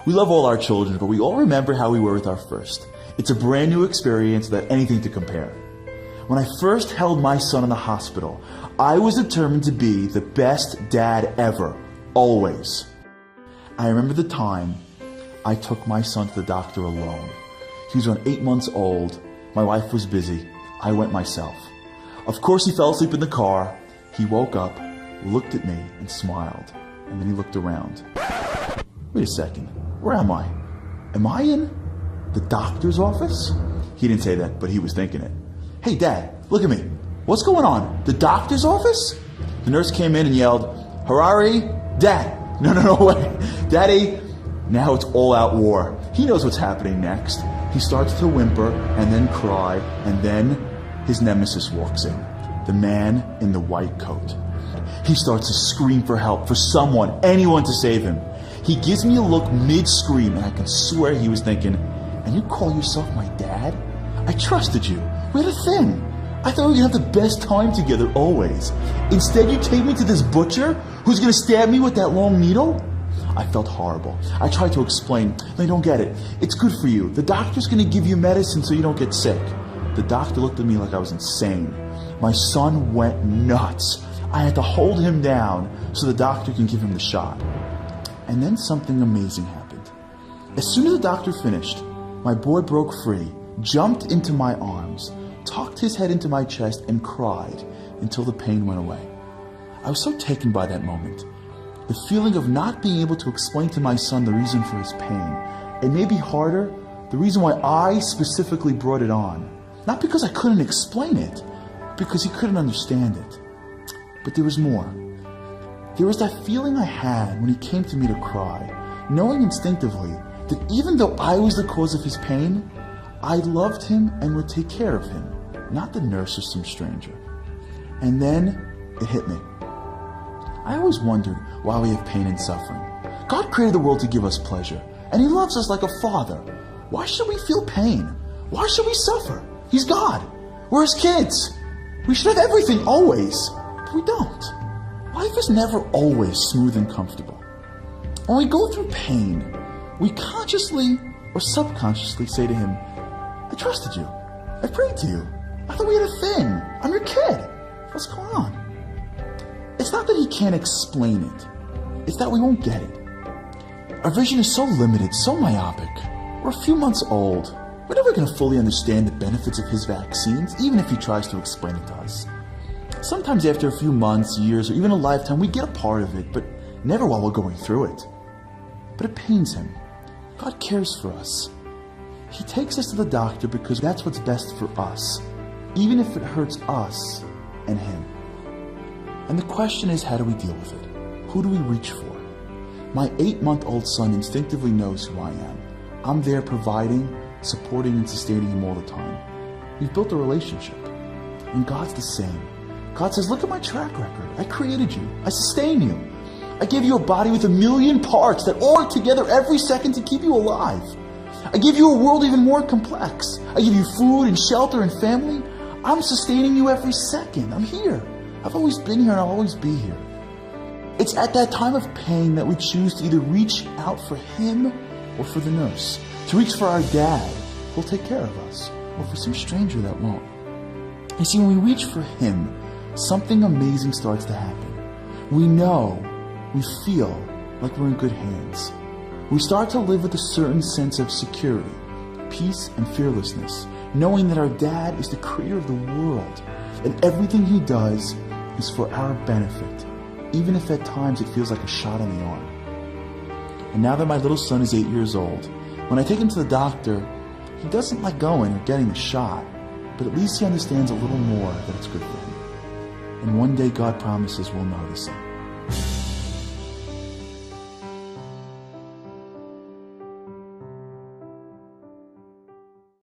We love all our children, but we all remember how we were with our first. It's a brand new experience without anything to compare. When I first held my son in the hospital, I was determined to be the best dad ever, always. I remember the time I took my son to the doctor alone. He was around 8 months old. My wife was busy. I went myself. Of course, he fell asleep in the car. He woke up, looked at me, and smiled. And then he looked around. Wait a second. Where am I? Am I in the doctor's office? He didn't say that, but he was thinking it. Hey, Dad, look at me. What's going on? The doctor's office? The nurse came in and yelled, Harari, Dad. No way. Daddy. Now it's all-out war. He knows what's happening next. He starts to whimper and then cry, and then his nemesis walks in. The man in the white coat. He starts to scream for help, for someone, anyone to save him. He gives me a look mid-scream, and I can swear he was thinking, and you call yourself my dad? I trusted you. We had a thing. I thought we were going to have the best time together always. Instead, you take me to this butcher who's going to stab me with that long needle? I felt horrible. I tried to explain. They don't get it. It's good for you. The doctor's going to give you medicine so you don't get sick. The doctor looked at me like I was insane. My son went nuts. I had to hold him down so the doctor can give him the shot. And then something amazing happened. As soon as the doctor finished, my boy broke free, jumped into my arms, tucked his head into my chest, and cried until the pain went away. I was so taken by that moment. The feeling of not being able to explain to my son the reason for his pain, and maybe harder, the reason why I specifically brought it on. Not because I couldn't explain it, because he couldn't understand it. But there was more. There was that feeling I had when he came to me to cry, knowing instinctively that even though I was the cause of his pain, I loved him and would take care of him, not the nurse or some stranger. And then it hit me. I always wondered why we have pain and suffering. God created the world to give us pleasure, and He loves us like a father. Why should we feel pain? Why should we suffer? He's God. We're His kids. We should have everything always, but we don't. Life is never always smooth and comfortable. When we go through pain, we consciously or subconsciously say to Him, I trusted you. I prayed to you. I thought we had a thing. I'm your kid. What's going on? It's not that He can't explain it. It's that we won't get it. Our vision is so limited, so myopic. We're a few months old. We're never going to fully understand the benefits of His vaccines, even if He tries to explain it to us. Sometimes after a few months, years, or even a lifetime, we get a part of it, but never while we're going through it. But it pains Him. God cares for us. He takes us to the doctor because that's what's best for us, even if it hurts us and Him. And the question is, how do we deal with it? Who do we reach for? My 8-month-old son instinctively knows who I am. I'm there providing, supporting, and sustaining him all the time. We've built a relationship. And God's the same. God says, look at my track record. I created you. I sustain you. I gave you a body with 1,000,000 parts that all work together every second to keep you alive. I give you a world even more complex. I give you food and shelter and family. I'm sustaining you every second. I'm here. I've always been here and I'll always be here. It's at that time of pain that we choose to either reach out for Him or for the nurse. To reach for our dad, who'll take care of us, or for some stranger that won't. You see, when we reach for Him, something amazing starts to happen. We know, we feel like we're in good hands. We start to live with a certain sense of security, peace, and fearlessness, knowing that our dad is the creator of the world, and everything He does is for our benefit, even if at times it feels like a shot in the arm. And now that my little son is 8 years old, when I take him to the doctor, he doesn't like going or getting the shot, but at least he understands a little more that it's good for him. And one day God promises we'll know the same.